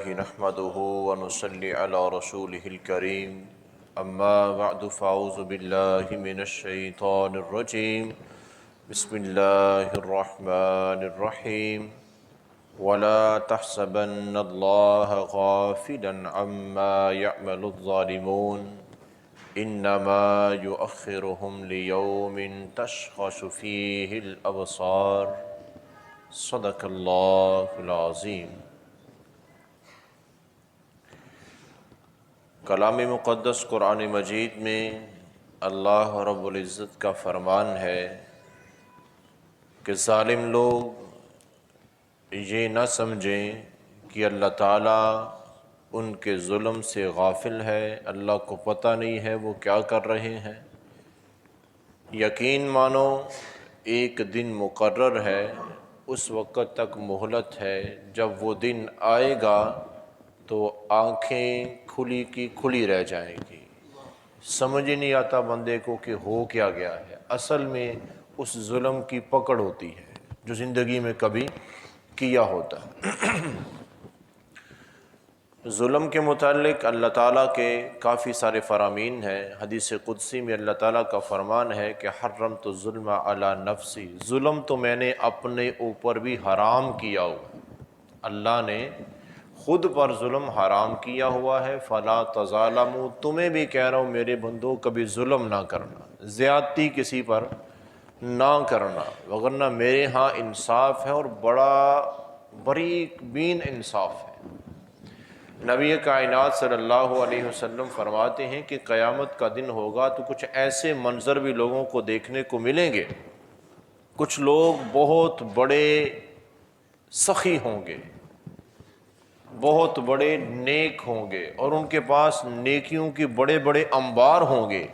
لله نحمده ونصلي على رسوله الكريم اما بعد فاعوذ بالله من الشيطان الرجيم بسم الله الرحمن الرحيم ولا تحسبن الله غافلا عما يعمل الظالمون انما يؤخرهم ليوم تشخص فيه الابصار صدق اللہ العظیم۔ کلام مقدس قرآن مجید میں اللہ رب العزت کا فرمان ہے کہ ظالم لوگ یہ نہ سمجھیں کہ اللہ تعالیٰ ان کے ظلم سے غافل ہے، اللہ کو پتہ نہیں ہے وہ کیا کر رہے ہیں۔ یقین مانو ایک دن مقرر ہے، اس وقت تک مہلت ہے، جب وہ دن آئے گا تو آنکھیں کھلی کی کھلی رہ جائیں گی، سمجھ ہی نہیں آتا بندے کو کہ ہو کیا گیا ہے۔ اصل میں اس ظلم کی پکڑ ہوتی ہے جو زندگی میں کبھی کیا ہوتا ہے۔ ظلم کے متعلق اللہ تعالیٰ کے کافی سارے فرامین ہیں۔ حدیث قدسی میں اللہ تعالیٰ کا فرمان ہے کہ حرمت الظلم علی نفسی، ظلم تو میں نے اپنے اوپر بھی حرام کیا ہوا ہے، اللہ نے خود پر ظلم حرام کیا ہوا ہے۔ فلا تظالموا، تمہیں بھی کہہ رہا ہوں میرے بندو کبھی ظلم نہ کرنا، زیادتی کسی پر نہ کرنا، وگرنہ میرے ہاں انصاف ہے اور بڑا باریک بین انصاف ہے۔ نبی کائنات صلی اللہ علیہ وسلم فرماتے ہیں کہ قیامت کا دن ہوگا تو کچھ ایسے منظر بھی لوگوں کو دیکھنے کو ملیں گے، کچھ لوگ بہت بڑے سخی ہوں گے، بہت بڑے نیک ہوں گے اور ان کے پاس نیکیوں کے بڑے بڑے انبار ہوں گے،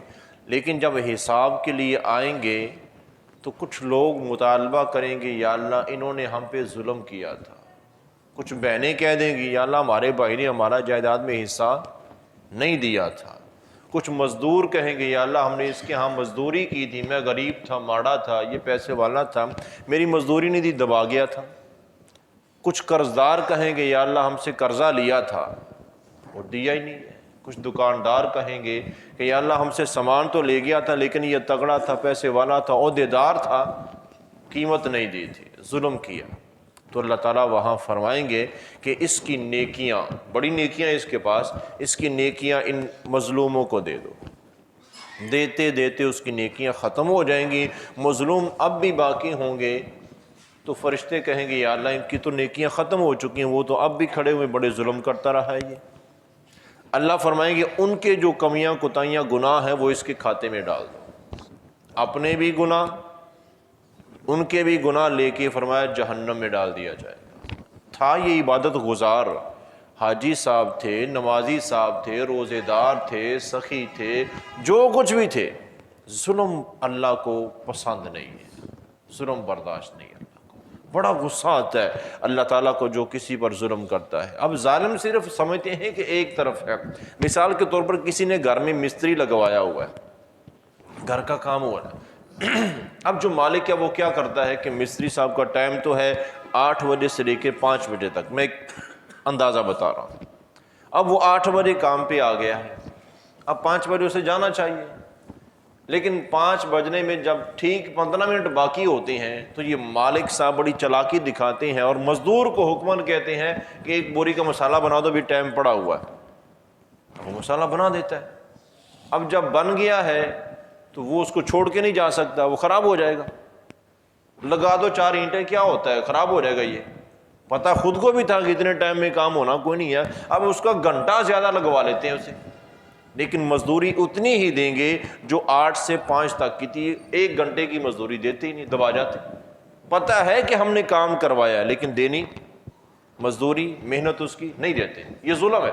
لیکن جب حساب کے لیے آئیں گے تو کچھ لوگ مطالبہ کریں گے یا اللہ انہوں نے ہم پہ ظلم کیا تھا۔ کچھ بہنیں کہہ دیں گی یا اللہ ہمارے بھائی نے ہمارا جائیداد میں حصہ نہیں دیا تھا۔ کچھ مزدور کہیں گے یا اللہ ہم نے اس کے ہاں مزدوری کی تھی، میں غریب تھا، ماڑا تھا، یہ پیسے والا تھا، میری مزدوری نہیں دی، دبا گیا تھا۔ کچھ قرضدار کہیں گے یا اللہ ہم سے قرضہ لیا تھا اور دیا ہی نہیں ہے۔ کچھ دکاندار کہیں گے کہ یا اللہ ہم سے سامان تو لے گیا تھا لیکن یہ تگڑا تھا، پیسے والا تھا، عہدیدار تھا، قیمت نہیں دی تھی، ظلم کیا۔ تو اللہ تعالیٰ وہاں فرمائیں گے کہ اس کی نیکیاں، بڑی نیکیاں اس کے پاس، اس کی نیکیاں ان مظلوموں کو دے دو۔ دیتے دیتے اس کی نیکیاں ختم ہو جائیں گی، مظلوم اب بھی باقی ہوں گے، تو فرشتے کہیں گے یا اللہ ان کی تو نیکیاں ختم ہو چکی ہیں، وہ تو اب بھی کھڑے ہوئے بڑے ظلم کرتا رہا ہے یہ۔ اللہ فرمائیں گے ان کے جو کمیاں کوتاہیاں گناہ ہیں وہ اس کے کھاتے میں ڈال دو، اپنے بھی گناہ ان کے بھی گناہ لے کے فرمایا جہنم میں ڈال دیا جائے گا۔ تھا یہ عبادت گزار، حاجی صاحب تھے، نمازی صاحب تھے، روزے دار تھے، سخی تھے، جو کچھ بھی تھے، ظلم اللہ کو پسند نہیں ہے، ظلم برداشت نہیں ہے، اللہ کو بڑا غصہ آتا ہے اللہ تعالیٰ کو جو کسی پر ظلم کرتا ہے۔ اب ظالم صرف سمجھتے ہیں کہ ایک طرف ہے، مثال کے طور پر کسی نے گھر میں مستری لگوایا ہوا ہے، گھر کا کام ہوا ہے، اب جو مالک ہے وہ کیا کرتا ہے کہ مستری صاحب کا ٹائم تو ہے 8 بجے سے لے کے 5 بجے تک، میں ایک اندازہ بتا رہا ہوں۔ اب وہ 8 بجے کام پہ آ گیا ہے، اب 5 بجے اسے جانا چاہیے، لیکن 5 بجنے میں جب ٹھیک 15 منٹ باقی ہوتے ہیں تو یہ مالک صاحب بڑی چالاکی دکھاتے ہیں اور مزدور کو حکماً کہتے ہیں کہ ایک بوری کا مسالہ بنا دو، بھی ٹائم پڑا ہوا ہے، وہ مسالہ بنا دیتا ہے۔ اب جب بن گیا ہے تو وہ اس کو چھوڑ کے نہیں جا سکتا، وہ خراب ہو جائے گا، لگا دو 4 اینٹیں، کیا ہوتا ہے، خراب ہو جائے گا۔ یہ پتہ خود کو بھی تھا کہ اتنے ٹائم میں کام ہونا کوئی نہیں ہے، اب اس کا گھنٹہ زیادہ لگوا لیتے ہیں اسے، لیکن مزدوری اتنی ہی دیں گے جو 8 سے 5 تک کی تھی، 1 گھنٹے کی مزدوری دیتے ہی نہیں، دبا جاتے۔ پتہ ہے کہ ہم نے کام کروایا لیکن دینی مزدوری محنت اس کی نہیں دیتے، یہ ظلم ہے۔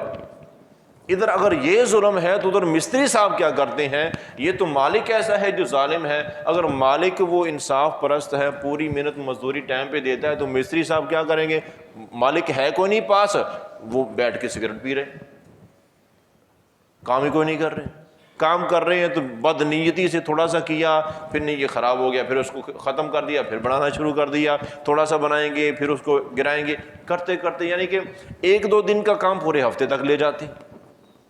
ادھر اگر یہ ظلم ہے تو ادھر مستری صاحب کیا کرتے ہیں، یہ تو مالک ایسا ہے جو ظالم ہے۔ اگر مالک وہ انصاف پرست ہے، پوری محنت مزدوری ٹائم پہ دیتا ہے، تو مستری صاحب کیا کریں گے، مالک ہے کوئی نہیں پاس، وہ بیٹھ کے سگریٹ پی رہے، کام ہی کوئی نہیں کر رہے۔ کام کر رہے ہیں تو بد نیتی سے تھوڑا سا کیا، پھر نہیں یہ خراب ہو گیا، پھر اس کو ختم کر دیا، پھر بنانا شروع کر دیا، تھوڑا سا بنائیں گے پھر اس کو گرائیں گے، کرتے کرتے یعنی کہ 1-2 دن کا کام پورے ہفتے تک لے جاتے،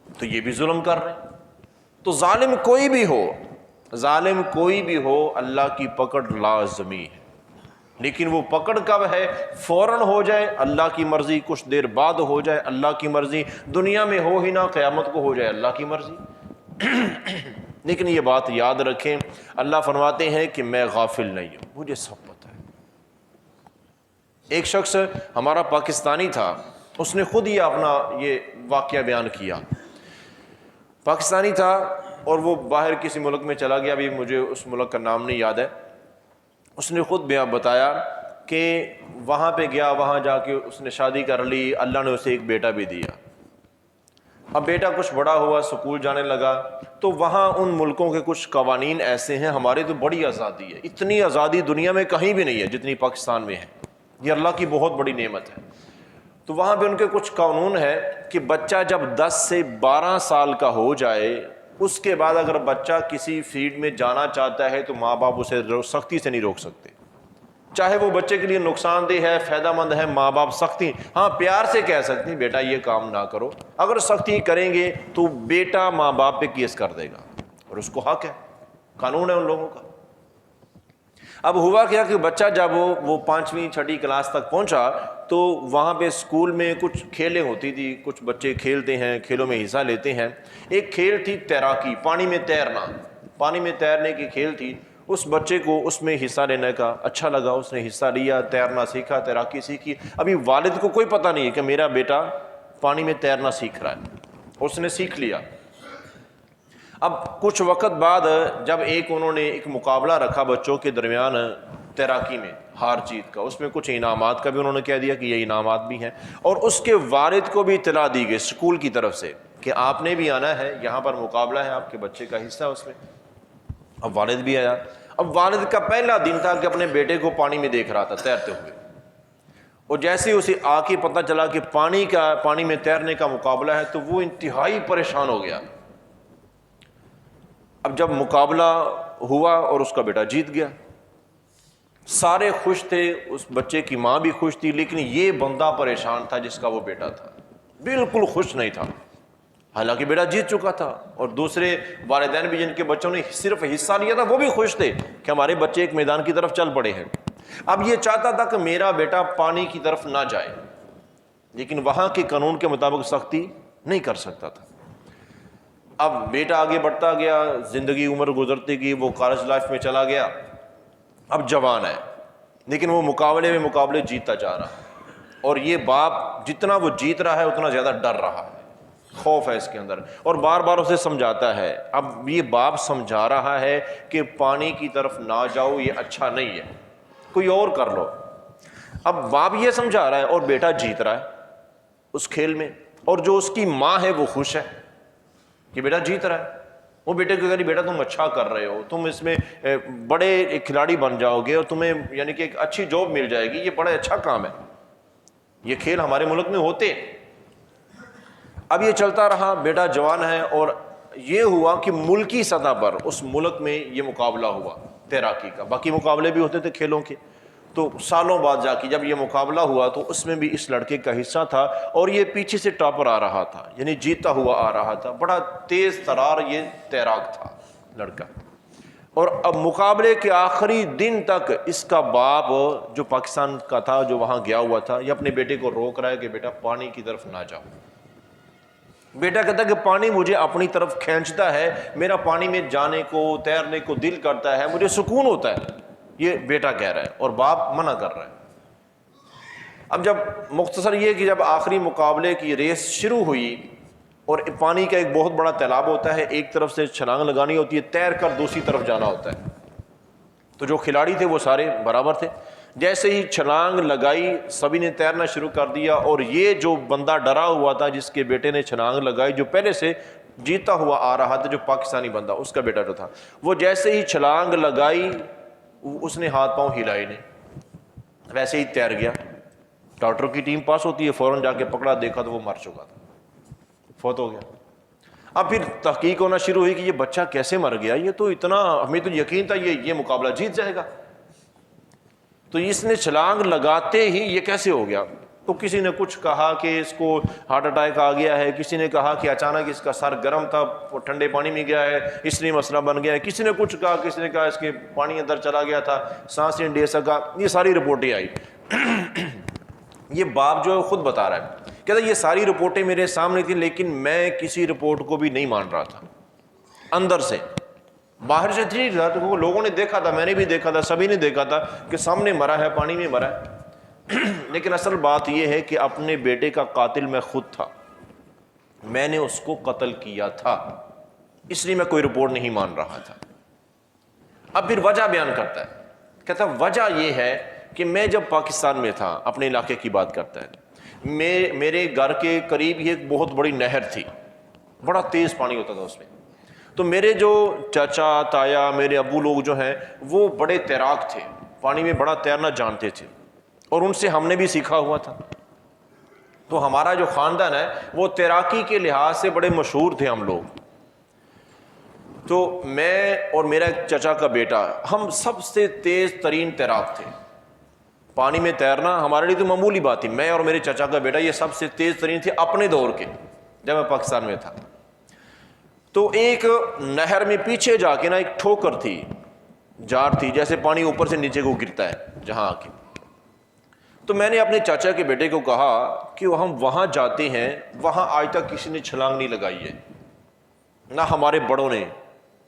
تو یہ بھی ظلم کر رہے ہیں۔ تو ظالم کوئی بھی ہو، ظالم کوئی بھی ہو، اللہ کی پکڑ لازمی ہے، لیکن وہ پکڑ کب ہے؟ فوراً ہو جائے اللہ کی مرضی، کچھ دیر بعد ہو جائے اللہ کی مرضی، دنیا میں ہو ہی نہ، قیامت کو ہو جائے اللہ کی مرضی۔ لیکن یہ بات یاد رکھیں، اللہ فرماتے ہیں کہ میں غافل نہیں ہوں، مجھے سب پتہ ہے۔ ایک شخص ہمارا پاکستانی تھا، اس نے خود یہ اپنا یہ واقعہ بیان کیا۔ پاکستانی تھا اور وہ باہر کسی ملک میں چلا گیا، ابھی مجھے اس ملک کا نام نہیں یاد ہے۔ اس نے خود بتایا کہ وہاں پہ گیا، وہاں جا کے اس نے شادی کر لی، اللہ نے اسے ایک بیٹا بھی دیا۔ اب بیٹا کچھ بڑا ہوا، سکول جانے لگا، تو وہاں ان ملکوں کے کچھ قوانین ایسے ہیں، ہمارے تو بڑی آزادی ہے، اتنی آزادی دنیا میں کہیں بھی نہیں ہے جتنی پاکستان میں ہے، یہ اللہ کی بہت بڑی نعمت ہے۔ تو وہاں پہ ان کے کچھ قانون ہے کہ بچہ جب 10 سے 12 سال کا ہو جائے، اس کے بعد اگر بچہ کسی فیلڈ میں جانا چاہتا ہے تو ماں باپ اسے سختی سے نہیں روک سکتے، چاہے وہ بچے کے لیے نقصان دہ ہے، فائدہ مند ہے، ماں باپ سختی، ہاں پیار سے کہہ سکتے ہیں بیٹا یہ کام نہ کرو، اگر سختی کریں گے تو بیٹا ماں باپ پہ کیس کر دے گا، اور اس کو حق ہے، قانون ہے ان لوگوں کا۔ اب ہوا کیا کہ بچہ جب وہ 5ویں 6ٹھی کلاس تک پہنچا تو وہاں پہ اسکول میں کچھ کھیلیں ہوتی تھی، کچھ بچے کھیلتے ہیں، کھیلوں میں حصہ لیتے ہیں۔ ایک کھیل تھی تیراکی، پانی میں تیرنا، پانی میں تیرنے کی کھیل تھی۔ اس بچے کو اس میں حصہ لینے کا اچھا لگا، اس نے حصہ لیا، تیرنا سیکھا، تیراکی سیکھی۔ ابھی والد کو کوئی پتہ نہیں ہے کہ میرا بیٹا پانی میں تیرنا سیکھ رہا ہے، اس نے سیکھ لیا۔ اب کچھ وقت بعد جب انہوں نے ایک مقابلہ رکھا بچوں کے درمیان تیراکی میں، ہار جیت کا، اس میں کچھ انعامات کا بھی انہوں نے کہہ دیا کہ یہ انعامات بھی ہیں، اور اس کے والد کو بھی اطلاع دی گئی اسکول کی طرف سے کہ آپ نے بھی آنا ہے، یہاں پر مقابلہ ہے، آپ کے بچے کا حصہ ہے اس میں۔ اب والد بھی آیا۔ اب والد کا پہلا دن تھا کہ اپنے بیٹے کو پانی میں دیکھ رہا تھا تیرتے ہوئے، اور جیسے ہی اسے آ کے پتہ چلا کہ پانی میں تیرنے کا مقابلہ ہے تو وہ انتہائی پریشان ہو گیا۔ اب جب مقابلہ ہوا اور اس کا بیٹا جیت گیا، سارے خوش تھے، اس بچے کی ماں بھی خوش تھی، لیکن یہ بندہ پریشان تھا جس کا وہ بیٹا تھا، بالکل خوش نہیں تھا، حالانکہ بیٹا جیت چکا تھا۔ اور دوسرے والدین بھی جن کے بچوں نے صرف حصہ لیا تھا وہ بھی خوش تھے کہ ہمارے بچے ایک میدان کی طرف چل پڑے ہیں۔ اب یہ چاہتا تھا کہ میرا بیٹا پانی کی طرف نہ جائے، لیکن وہاں کے قانون کے مطابق سختی نہیں کر سکتا تھا۔ اب بیٹا آگے بڑھتا گیا، زندگی عمر گزرتی گئی، وہ کالج لائف میں چلا گیا، اب جوان ہے، لیکن وہ مقابلے جیتتا جا رہا ہے، اور یہ باپ جتنا وہ جیت رہا ہے اتنا زیادہ ڈر رہا ہے، خوف ہے اس کے اندر، اور بار بار اسے سمجھاتا ہے۔ اب یہ باپ سمجھا رہا ہے کہ پانی کی طرف نہ جاؤ، یہ اچھا نہیں ہے، کوئی اور کر لو۔ اب باپ یہ سمجھا رہا ہے اور بیٹا جیت رہا ہے اس کھیل میں، اور جو اس کی ماں ہے وہ خوش ہے کہ بیٹا جیت رہا ہے۔ وہ بیٹے کو کہہ رہی بیٹا تم اچھا کر رہے ہو، تم اس میں بڑے ایک کھلاڑی بن جاؤ گے اور تمہیں یعنی کہ ایک اچھی جاب مل جائے گی، یہ بڑا اچھا کام ہے، یہ کھیل ہمارے ملک میں ہوتے۔ اب یہ چلتا رہا، بیٹا جوان ہے، اور یہ ہوا کہ ملکی سطح پر اس ملک میں یہ مقابلہ ہوا تیراکی کا، باقی مقابلے بھی ہوتے تھے کھیلوں کے، تو سالوں بعد جا کے جب یہ مقابلہ ہوا تو اس میں بھی اس لڑکے کا حصہ تھا، اور یہ پیچھے سے ٹاپر آ رہا تھا، یعنی جیتا ہوا آ رہا تھا، بڑا تیز ترار یہ تیراک تھا لڑکا۔ اور اب مقابلے کے آخری دن تک اس کا باپ جو پاکستان کا تھا، جو وہاں گیا ہوا تھا، یہ اپنے بیٹے کو روک رہا ہے کہ بیٹا پانی کی طرف نہ جاؤ۔ بیٹا کہتا ہے کہ پانی مجھے اپنی طرف کھینچتا ہے، میرا پانی میں جانے کو تیرنے کو دل کرتا ہے، مجھے سکون ہوتا ہے، یہ بیٹا کہہ رہا ہے اور باپ منع کر رہا ہے۔ اب جب مختصر یہ کہ جب آخری مقابلے کی ریس شروع ہوئی، اور پانی کا ایک بہت بڑا تالاب ہوتا ہے، ایک طرف سے چھلانگ لگانی ہوتی ہے، تیر کر دوسری طرف جانا ہوتا ہے، تو جو کھلاڑی تھے وہ سارے برابر تھے، جیسے ہی چھلانگ لگائی سبھی نے تیرنا شروع کر دیا، اور یہ جو بندہ ڈرا ہوا تھا جس کے بیٹے نے چھلانگ لگائی، جو پہلے سے جیتا ہوا آ رہا تھا، جو پاکستانی بندہ اس کا بیٹا جو تھا، وہ جیسے ہی چھلانگ لگائی اس نے ہاتھ پاؤں ہلائے نہیں، ویسے ہی تیر گیا۔ ڈاکٹر کی ٹیم پاس ہوتی ہے، فوراً جا کے پکڑا، دیکھا تو وہ مر چکا تھا، فوت ہو گیا۔ اب پھر تحقیق ہونا شروع ہوئی کہ یہ بچہ کیسے مر گیا، یہ تو اتنا، ہمیں تو یقین تھا یہ مقابلہ جیت جائے گا، تو اس نے چھلانگ لگاتے ہی یہ کیسے ہو گیا؟ تو کسی نے کچھ کہا کہ اس کو ہارٹ اٹیک آ گیا ہے، کسی نے کہا کہ اچانک اس کا سر گرم تھا، وہ ٹھنڈے پانی میں گیا ہے اس لیے مسئلہ بن گیا ہے، کسی نے کچھ کہا، کسی نے کہا اس کے پانی اندر چلا گیا تھا، سانس نہیں لے سکا، یہ ساری رپورٹیں آئی۔ یہ باپ جو ہے خود بتا رہا ہے، کہتا ہے یہ ساری رپورٹیں میرے سامنے تھیں، لیکن میں کسی رپورٹ کو بھی نہیں مان رہا تھا اندر سے، باہر سے تھی نہیں رہا، تو لوگوں نے دیکھا تھا، میں نے بھی دیکھا تھا، سبھی نے دیکھا تھا کہ سامنے مرا ہے، پانی میں مرا ہے، لیکن اصل بات یہ ہے کہ اپنے بیٹے کا قاتل میں خود تھا، میں نے اس کو قتل کیا تھا، اس لیے میں کوئی رپورٹ نہیں مان رہا تھا۔ اب پھر وجہ بیان کرتا ہے، کہتا ہے وجہ یہ ہے کہ میں جب پاکستان میں تھا، اپنے علاقے کی بات کرتا ہے، میرے گھر کے قریب ہی ایک بہت بڑی نہر تھی، بڑا تیز پانی ہوتا تھا اس میں، تو میرے جو چاچا تایا میرے ابو لوگ جو ہیں وہ بڑے تیراک تھے، پانی میں بڑا تیرنا جانتے تھے، اور ان سے ہم نے بھی سیکھا ہوا تھا، تو ہمارا جو خاندان ہے وہ تیراکی کے لحاظ سے بڑے مشہور تھے ہم لوگ۔ تو میں اور میرا ایک چچا کا بیٹا، ہم سب سے تیز ترین تیراک تھے، پانی میں تیرنا ہمارے لیے تو معمولی بات تھی، میں اور میرے چچا کا بیٹا یہ سب سے تیز ترین تھے اپنے دور کے، جب میں پاکستان میں تھا۔ تو ایک نہر میں پیچھے جا کے نا ایک ٹھوکر تھی، جار تھی، جیسے پانی اوپر سے نیچے کو گرتا ہے جہاں آ کے، تو میں نے اپنے چاچا کے بیٹے کو کہا کہ ہم وہاں جاتے ہیں، وہاں آج تک کسی نے چھلانگ نہیں لگائی ہے، نہ ہمارے بڑوں نے،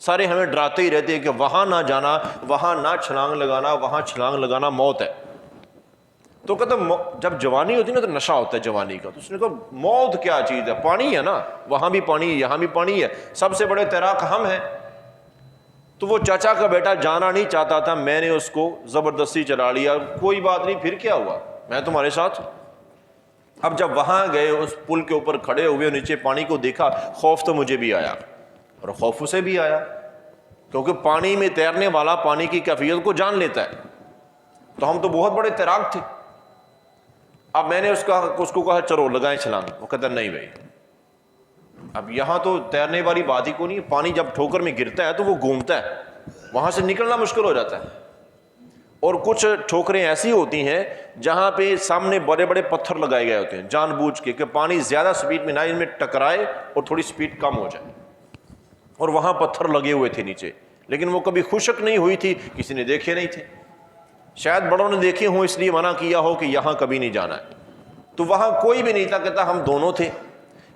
سارے ہمیں ڈراتے ہی رہتے ہیں کہ وہاں نہ جانا، وہاں نہ چھلانگ لگانا، وہاں چھلانگ لگانا موت ہے۔ تو کہتا جب جوانی ہوتی ہے نا تو نشہ ہوتا ہے جوانی کا، تو اس نے کہا موت کیا چیز ہے، پانی ہے نا، وہاں بھی پانی ہے یہاں بھی پانی ہے، سب سے بڑے تیراک ہم ہیں۔ تو وہ چاچا کا بیٹا جانا نہیں چاہتا تھا، میں نے اس کو زبردستی چلا لیا، کوئی بات نہیں، پھر کیا ہوا، میں تمہارے ساتھ۔ اب جب وہاں گئے، اس پل کے اوپر کھڑے ہوئے، نیچے پانی کو دیکھا، خوف تو مجھے بھی آیا اور خوف اسے بھی آیا، کیونکہ پانی میں تیرنے والا پانی کی کیفیت کو جان لیتا ہے، تو ہم تو بہت بڑے تیراک تھے۔ اب میں نے اس کو کہا چلو لگائیں چھلانگ، وہ کہتا نہیں بھائی، اب یہاں تو تیرنے والی بات ہی کو نہیں، پانی جب ٹھوکر میں گرتا ہے تو وہ گھومتا ہے، وہاں سے نکلنا مشکل ہو جاتا ہے، اور کچھ ٹھوکریں ایسی ہوتی ہیں جہاں پہ سامنے بڑے بڑے پتھر لگائے گئے ہوتے ہیں جان بوجھ کے، کہ پانی زیادہ سپیڈ میں نہ ان میں ٹکرائے اور تھوڑی سپیڈ کم ہو جائے، اور وہاں پتھر لگے ہوئے تھے نیچے، لیکن وہ کبھی خشک نہیں ہوئی تھی، کسی نے دیکھے نہیں تھے، شاید بڑوں نے دیکھے ہوں اس لیے منع کیا ہو کہ یہاں کبھی نہیں جانا ہے۔ تو وہاں کوئی بھی نہیں تھا، کہتا ہم دونوں تھے،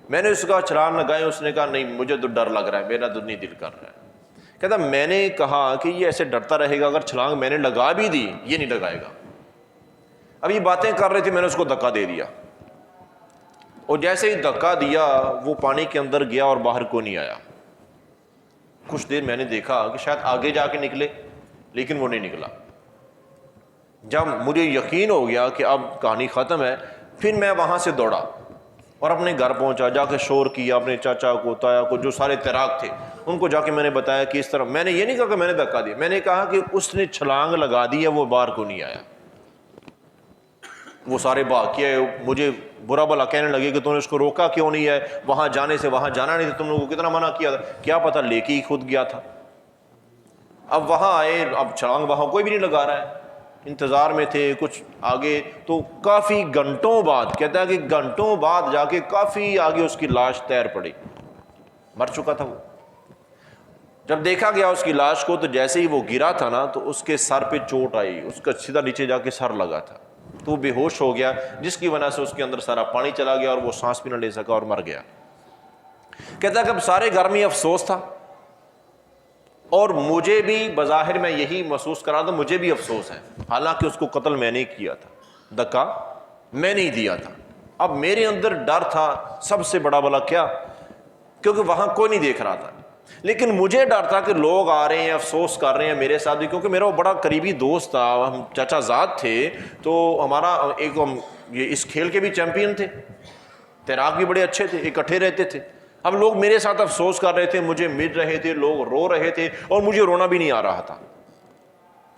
میں نے اس کا چھلانگ لگائے، اس نے کہا نہیں مجھے تو ڈر لگ رہا ہے، میرا تو نہیں دل کر رہا ہے۔ کہتا میں نے کہا کہ یہ ایسے ڈرتا رہے گا، اگر چھلانگ میں نے لگا بھی دی یہ نہیں لگائے گا۔ اب یہ باتیں کر رہے تھے، میں نے اس کو دھکا دے دیا، اور جیسے ہی دھکا دیا وہ پانی کے اندر گیا اور باہر کو نہیں آیا۔ کچھ دیر میں نے دیکھا کہ شاید آگے جا کے نکلے، لیکن وہ نہیں نکلا۔ جب مجھے یقین ہو گیا کہ اب کہانی ختم ہے، پھر میں وہاں سے دوڑا اور اپنے گھر پہنچا، جا کے شور کیا اپنے چاچا کو تایا کو، جو سارے تیراک تھے ان کو جا کے میں نے بتایا کہ اس طرح، میں نے یہ نہیں کہا کہ میں نے دھکا دیا، میں نے کہا کہ اس نے چھلانگ لگا دی ہے، وہ باہر کو نہیں آیا۔ وہ سارے بھاگ کے مجھے برا بھلا کہنے لگے کہ تم نے اس کو روکا کیوں نہیں ہے، وہاں جانے سے، وہاں جانا نہیں تھا، تم لوگوں کو کتنا منع کیا تھا، کیا پتہ لے کے ہی خود گیا تھا۔ اب وہاں آئے، اب چھلانگ وہاں کوئی بھی نہیں لگا رہا ہے، انتظار میں تھے کچھ آگے، تو کافی گھنٹوں بعد، کہتا ہے کہ گھنٹوں بعد جا کے کافی آگے اس کی لاش تیر پڑی، مر چکا تھا وہ۔ جب دیکھا گیا اس کی لاش کو، تو جیسے ہی وہ گرا تھا نا تو اس کے سر پہ چوٹ آئی، اس کا سیدھا نیچے جا کے سر لگا تھا، تو وہ بے ہوش ہو گیا، جس کی وجہ سے اس کے اندر سارا پانی چلا گیا اور وہ سانس بھی نہ لے سکا اور مر گیا۔ کہتا ہے کہ اب سارے گھر میں افسوس تھا، اور مجھے بھی بظاہر میں یہی محسوس کرا تھا، مجھے بھی افسوس ہے، حالانکہ اس کو قتل میں نے کیا تھا، دھکا میں نہیں دیا تھا۔ اب میرے اندر ڈر تھا سب سے بڑا بلا کیا، کیونکہ وہاں کوئی نہیں دیکھ رہا تھا، لیکن مجھے ڈر تھا کہ لوگ آ رہے ہیں افسوس کر رہے ہیں میرے ساتھ بھی، کیونکہ میرا وہ بڑا قریبی دوست تھا، ہم چچا زاد تھے، تو ہمارا ایک یہ اس کھیل کے بھی چیمپئن تھے، تیراک بھی بڑے اچھے تھے، اکٹھے رہتے تھے۔ اب لوگ میرے ساتھ افسوس کر رہے تھے، مجھے مل رہے تھے، لوگ رو رہے تھے، اور مجھے رونا بھی نہیں آ رہا تھا،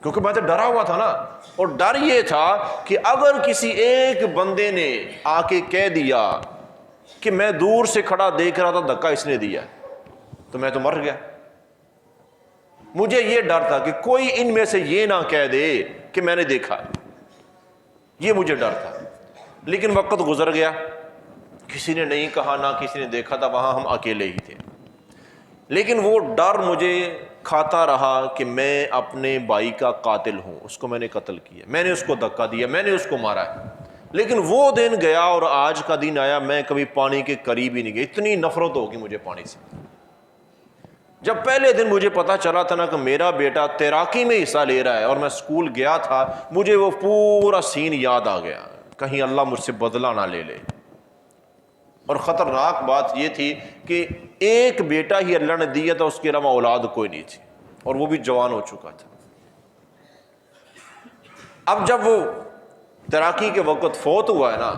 کیونکہ میں تو ڈرا ہوا تھا نا۔ اور ڈر یہ تھا کہ اگر کسی ایک بندے نے آ کے کہہ دیا کہ میں دور سے کھڑا دیکھ رہا تھا، دھکا اس نے دیا، تو میں تو مر گیا۔ مجھے یہ ڈر تھا کہ کوئی ان میں سے یہ نہ کہہ دے کہ میں نے دیکھا، یہ مجھے ڈر تھا۔ لیکن وقت گزر گیا، کسی نے نہیں کہا، نہ کسی نے دیکھا تھا، وہاں ہم اکیلے ہی تھے۔ لیکن وہ ڈر مجھے کھاتا رہا کہ میں اپنے بھائی کا قاتل ہوں، اس کو میں نے قتل کیا، میں نے اس کو دھکا دیا، میں نے اس کو مارا ہے۔ لیکن وہ دن گیا اور آج کا دن آیا، میں کبھی پانی کے قریب ہی نہیں گیا، اتنی نفرت ہوگی مجھے پانی سے۔ جب پہلے دن مجھے پتا چلا تھا نا کہ میرا بیٹا تیراکی میں حصہ لے رہا ہے اور میں اسکول گیا تھا، مجھے وہ پورا سین یاد آ گیا، کہیں اللہ مجھ سے بدلہ نہ لے لے۔ اور خطرناک بات یہ تھی کہ ایک بیٹا ہی اللہ نے دیا تھا، اس کے علاوہ اولاد کوئی نہیں تھی، اور وہ بھی جوان ہو چکا تھا۔ اب جب وہ تیراکی کے وقت فوت ہوا ہے نا،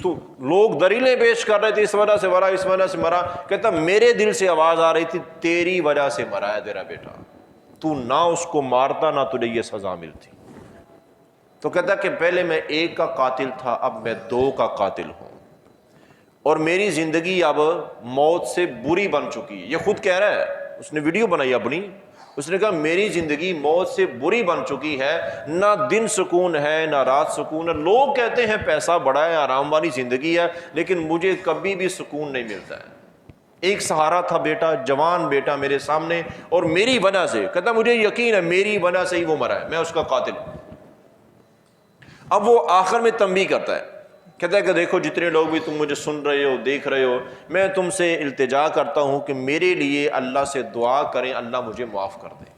تو لوگ دلیلیں پیش کر رہے تھے، اس وجہ سے مرا، اس وجہ سے مرا۔ کہتا میرے دل سے آواز آ رہی تھی، تیری وجہ سے مرا ہے تیرا بیٹا، تو نہ اس کو مارتا نہ تجھے یہ سزا ملتی۔ تو کہتا کہ پہلے میں ایک کا قاتل تھا، اب میں دو کا قاتل ہوں، اور میری زندگی اب موت سے بری بن چکی ہے۔ یہ خود کہہ رہا ہے، اس نے ویڈیو بنائی اپنی، اس نے کہا میری زندگی موت سے بری بن چکی ہے، نہ دن سکون ہے نہ رات سکون ہے۔ لوگ کہتے ہیں پیسہ بڑا ہے، آرام والی زندگی ہے، لیکن مجھے کبھی بھی سکون نہیں ملتا ہے۔ ایک سہارا تھا بیٹا، جوان بیٹا میرے سامنے، اور میری وجہ سے، کہتا مجھے یقین ہے میری وجہ سے ہی وہ مرا ہے، میں اس کا قاتل ہوں۔ اب وہ آخر میں تنبیہ کرتا ہے، کہتا ہے کہ دیکھو جتنے لوگ بھی تم مجھے سن رہے ہو، دیکھ رہے ہو، میں تم سے التجا کرتا ہوں کہ میرے لیے اللہ سے دعا کریں، اللہ مجھے معاف کر دے،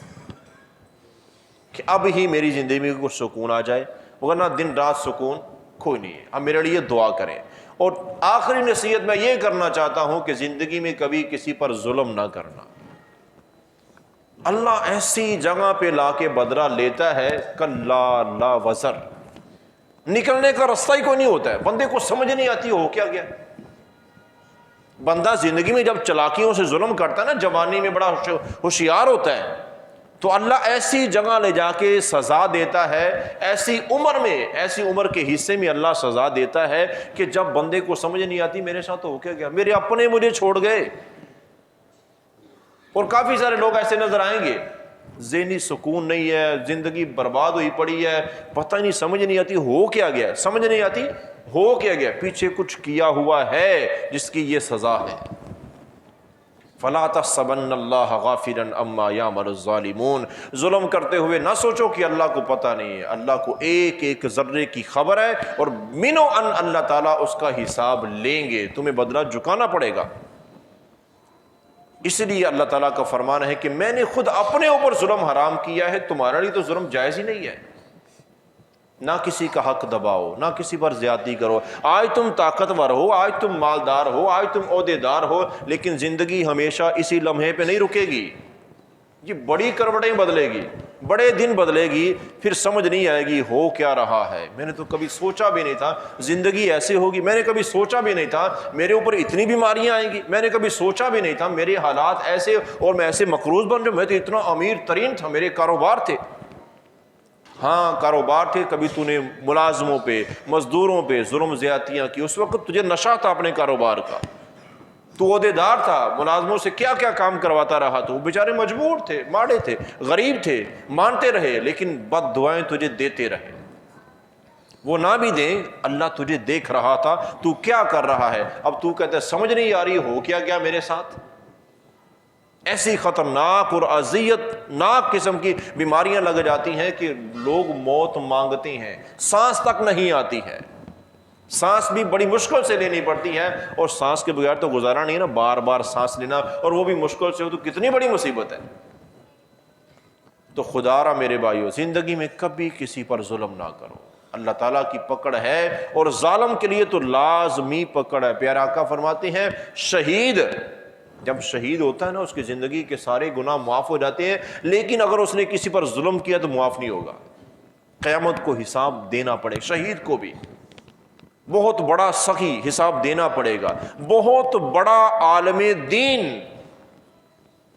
کہ اب ہی میری زندگی میں کچھ سکون آ جائے، ورنہ دن رات سکون کوئی نہیں ہے۔ اب میرے لیے دعا کریں۔ اور آخری نصیحت میں یہ کرنا چاہتا ہوں کہ زندگی میں کبھی کسی پر ظلم نہ کرنا۔ اللہ ایسی جگہ پہ لا کے بدلہ لیتا ہے کلا لا وزر، نکلنے کا راستہ ہی کوئی نہیں ہوتا ہے، بندے کو سمجھ نہیں آتی ہو کیا گیا۔ بندہ زندگی میں جب چلاکیوں سے ظلم کرتا ہے نا، جوانی میں بڑا ہوشیار ہوتا ہے، تو اللہ ایسی جگہ لے جا کے سزا دیتا ہے، ایسی عمر میں، ایسی عمر کے حصے میں اللہ سزا دیتا ہے کہ جب بندے کو سمجھ نہیں آتی میرے ساتھ ہو کیا گیا، میرے اپنے مجھے چھوڑ گئے۔ اور کافی سارے لوگ ایسے نظر آئیں گے، ذہنی سکون نہیں ہے، زندگی برباد ہوئی پڑی ہے، پتہ نہیں، سمجھ نہیں آتی ہو کیا گیا، سمجھ نہیں آتی ہو کیا گیا، پیچھے کچھ کیا ہوا ہے جس کی یہ سزا ہے۔ فَلَا تَحْسَبَنَّ اللَّهَ غَافِلًا عَمَّا يَعْمَلُ الظَّالِمُونَ، ظلم کرتے ہوئے نہ سوچو کہ اللہ کو پتہ نہیں ہے، اللہ کو ایک ایک ذرے کی خبر ہے، اور منو ان اللہ تعالیٰ اس کا حساب لیں گے، تمہیں بدلہ چکانا پڑے گا۔ اس لیے اللہ تعالیٰ کا فرمان ہے کہ میں نے خود اپنے اوپر ظلم حرام کیا ہے، تمہارے لیے تو ظلم جائز ہی نہیں ہے۔ نہ کسی کا حق دباؤ، نہ کسی پر زیادتی کرو۔ آج تم طاقتور ہو، آج تم مالدار ہو، آج تم عہدیدار ہو، لیکن زندگی ہمیشہ اسی لمحے پہ نہیں رکے گی، یہ بڑی کروٹیں بدلے گی، بڑے دن بدلے گی، پھر سمجھ نہیں آئے گی ہو کیا رہا ہے۔ میں نے تو کبھی سوچا بھی نہیں تھا زندگی ایسے ہوگی، میں نے کبھی سوچا بھی نہیں تھا میرے اوپر اتنی بیماریاں آئیں گی، میں نے کبھی سوچا بھی نہیں تھا میرے حالات ایسے اور میں ایسے مقروض بن جاؤں، میں تو اتنا امیر ترین تھا، میرے کاروبار تھے۔ ہاں کاروبار تھے، کبھی تو نے ملازموں پہ، مزدوروں پہ ظلم زیادتیاں کی، اس وقت تجھے نشہ تھا اپنے کاروبار کا، تو عہدیدار تھا، ملازموں سے کیا کیا کام کرواتا رہا، تو وہ بیچارے مجبور تھے، ماڑے تھے، غریب تھے، مانتے رہے، لیکن بد دعائیں تجھے دیتے رہے۔ وہ نہ بھی دیں، اللہ تجھے دیکھ رہا تھا تو کیا کر رہا ہے، اب تو کہتا ہے سمجھ نہیں آ رہی ہو کیا گیا میرے ساتھ۔ ایسی خطرناک اور اذیت ناک قسم کی بیماریاں لگ جاتی ہیں کہ لوگ موت مانگتے ہیں، سانس تک نہیں آتی ہے، سانس بھی بڑی مشکل سے لینی پڑتی ہے، اور سانس کے بغیر تو گزارا نہیں ہے نا، بار بار سانس لینا، اور وہ بھی مشکل سے ہو تو کتنی بڑی مصیبت ہے۔ تو خدا را میرے بھائیو، زندگی میں کبھی کسی پر ظلم نہ کرو، اللہ تعالیٰ کی پکڑ ہے، اور ظالم کے لیے تو لازمی پکڑ ہے۔ پیارے آقا فرماتے ہیں شہید جب شہید ہوتا ہے نا، اس کی زندگی کے سارے گناہ معاف ہو جاتے ہیں، لیکن اگر اس نے کسی پر ظلم کیا تو معاف نہیں ہوگا، قیامت کو حساب دینا پڑے، شہید کو بھی بہت بڑا سخی حساب دینا پڑے گا، بہت بڑا عالم دین،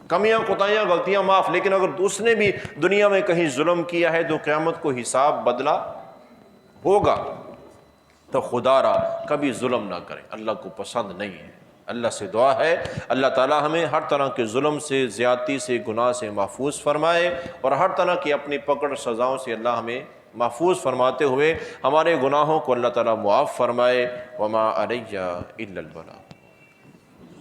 کمیاں کوتاہیاں غلطیاں معاف، لیکن اگر اس نے بھی دنیا میں کہیں ظلم کیا ہے تو قیامت کو حساب بدلہ ہوگا۔ تو خدا را کبھی ظلم نہ کریں، اللہ کو پسند نہیں ہے۔ اللہ سے دعا ہے اللہ تعالی ہمیں ہر طرح کے ظلم سے، زیادتی سے، گناہ سے محفوظ فرمائے، اور ہر طرح کی اپنی پکڑ سزاؤں سے اللہ ہمیں محفوظ فرماتے ہوئے ہمارے گناہوں کو اللہ تعالی معاف فرمائے۔ وما علیہ الا البلاغ۔